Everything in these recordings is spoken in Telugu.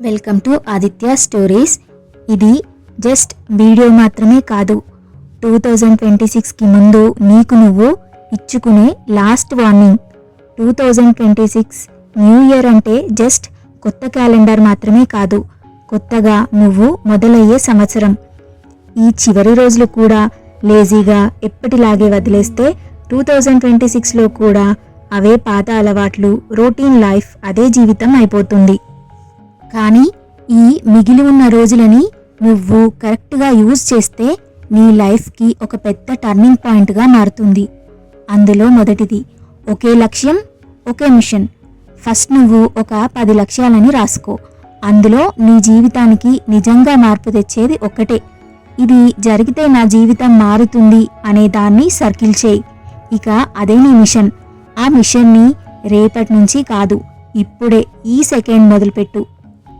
Welcome to Aditya stories. ఇది జస్ట్ వీడియో మాత్రమే కాదు, 2026కి ముందు నీకు నువ్వు ఇచ్చుకునే లాస్ట్ వార్నింగ్. 2026 న్యూ ఇయర్ అంటే జస్ట్ కొత్త క్యాలెండర్ మాత్రమే కాదు, కొత్తగా నువ్వు మొదలయ్యే సంవత్సరం. ఈ చివరి రోజులు కూడా లేజీగా ఎప్పటిలాగే వదిలేస్తే 2026లో కూడా అవే పాత అలవాట్లు, రొటీన్ లైఫ్, అదే జీవితం అయిపోతుంది. కానీ ఈ మిగిలి ఉన్న రోజులని నువ్వు కరెక్ట్గా యూజ్ చేస్తే నీ లైఫ్కి ఒక పెద్ద టర్నింగ్ పాయింట్గా మారుతుంది. అందులో మొదటిది, ఒకే లక్ష్యం ఒకే మిషన్. ఫస్ట్ నువ్వు ఒక 10 లక్ష్యాలని రాసుకో. అందులో నీ జీవితానికి నిజంగా మార్పు తెచ్చేది ఒక్కటే. ఇది జరిగితే నా జీవితం మారుతుంది అనే దాన్ని సర్కిల్ చేయి. ఇక అదే నీ మిషన్. ఆ మిషన్ని రేపటి నుంచి కాదు, ఇప్పుడే ఈ సెకండ్ మొదలుపెట్టు.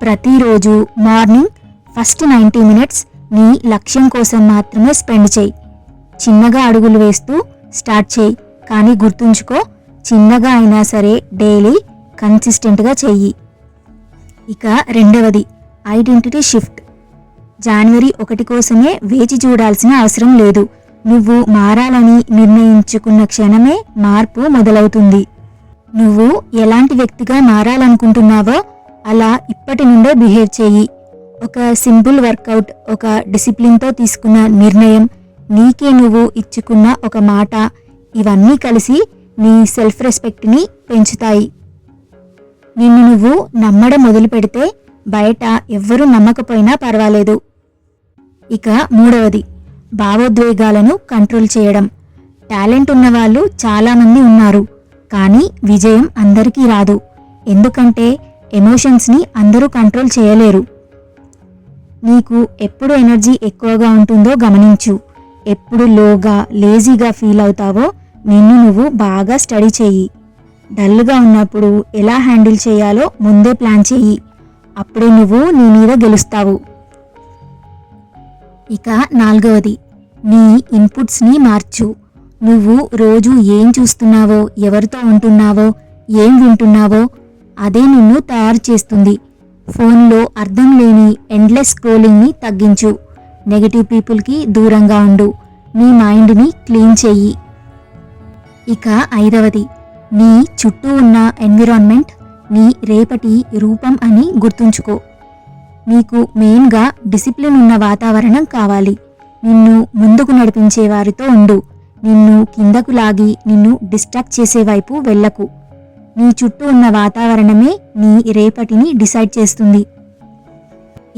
ప్రతిరోజు మార్నింగ్ ఫస్ట్ 90 మినిట్స్ నీ లక్ష్యం కోసం మాత్రమే స్పెండ్ చేయి. చిన్నగా అడుగులు వేస్తూ స్టార్ట్ చేయి, కానీ గుర్తుంచుకో, చిన్నగా అయినా సరే డైలీ కన్సిస్టెంట్గా చెయ్యి. ఇక రెండవది, ఐడెంటిటీ షిఫ్ట్. జనవరి 1 కోసమే వేచి చూడాల్సిన అవసరం లేదు. నువ్వు మారాలని నిర్ణయించుకున్న క్షణమే మార్పు మొదలవుతుంది. నువ్వు ఎలాంటి వ్యక్తిగా మారాలనుకుంటున్నావో అలా ఇప్పటి నుండే బిహేవ్ చేయి. ఒక సింపుల్ వర్కౌట్, ఒక డిసిప్లిన్తో తీసుకున్న నిర్ణయం, నీకే నువ్వు ఇచ్చుకున్న ఒక మాట, ఇవన్నీ కలిసి నీ సెల్ఫ్ రెస్పెక్ట్ని పెంచుతాయి. నిన్ను నువ్వు నమ్మడం మొదలు పెడితే బయట ఎవ్వరూ నమ్మకపోయినా పర్వాలేదు. ఇక మూడవది, భావోద్వేగాలను కంట్రోల్ చేయడం. టాలెంట్ ఉన్నవాళ్ళు చాలామంది ఉన్నారు, కానీ విజయం అందరికీ రాదు. ఎందుకంటే ఎమోషన్స్ని అందరూ కంట్రోల్ చేయలేరు. నీకు ఎప్పుడు ఎనర్జీ ఎక్కువగా ఉంటుందో గమనించు. ఎప్పుడు లోగా, లేజీగా ఫీల్ అవుతావో నిన్ను నువ్వు బాగా స్టడీ చెయ్యి. డల్గా ఉన్నప్పుడు ఎలా హ్యాండిల్ చేయాలో ముందే ప్లాన్ చెయ్యి. అప్పుడే నువ్వు నీ మీద గెలుస్తావు. ఇక నాలుగవది, నీ ఇన్పుట్స్ని మార్చు. నువ్వు రోజు ఏం చూస్తున్నావో, ఎవరితో ఉంటున్నావో, ఏం వింటున్నావో అదే నిన్ను తయారు చేస్తుంది. ఫోన్లో అర్థం లేని ఎండ్లెస్ స్క్రోలింగ్ని తగ్గించు. నెగటివ్ పీపుల్కి దూరంగా ఉండు. నీ మైండ్ని క్లీన్ చెయ్యి. ఇక ఐదవది, నీ చుట్టూ ఉన్న ఎన్విరాన్మెంట్ నీ రేపటి రూపం అని గుర్తుంచుకో. నీకు మెయిన్గా డిసిప్లిన్ ఉన్న వాతావరణం కావాలి. నిన్ను ముందుకు నడిపించే వారితో ఉండు. నిన్ను కిందకు లాగి నిన్ను డిస్ట్రాక్ట్ చేసే వైపు వెళ్ళకు. నీ చుట్టూ ఉన్న వాతావరణమే నీ రేపటిని డిసైడ్ చేస్తుంది.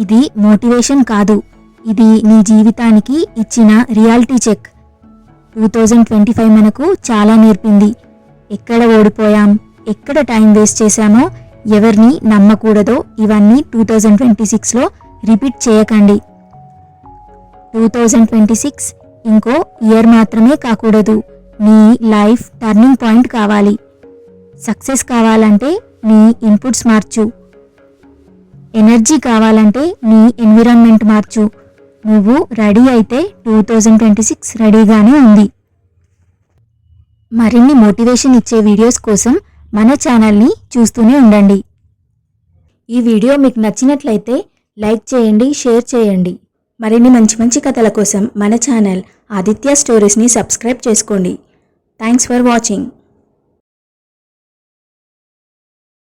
ఇది మోటివేషన్ కాదు, ఇది నీ జీవితానికి ఇచ్చిన రియాలిటీ చెక్. 2025 మనకు చాలా నేర్పింది. ఎక్కడ ఓడిపోయాం, ఎక్కడ టైం వేస్ట్ చేశామో, ఎవరిని నమ్మకూడదో ఇవన్నీ 2026లో రిపీట్ చేయకండి. 2026 ఇంకో ఇయర్ మాత్రమే కాకూడదు, నీ లైఫ్ టర్నింగ్ పాయింట్ కావాలి. సక్సెస్ కావాలంటే నీ ఇన్పుట్స్ మార్చు. ఎనర్జీ కావాలంటే నీ ఎన్విరాన్మెంట్ మార్చు. నువ్వు రెడీ అయితే 2026 రెడీగానే ఉంది. మరిన్ని మోటివేషన్ ఇచ్చే వీడియోస్ కోసం మన ఛానల్ని చూస్తూనే ఉండండి. ఈ వీడియో మీకు నచ్చినట్లయితే లైక్ చేయండి, షేర్ చేయండి. మరిన్ని మంచి మంచి కథల కోసం మన ఛానల్ ఆదిత్య స్టోరీస్ని సబ్స్క్రైబ్ చేసుకోండి. Thanks for watching.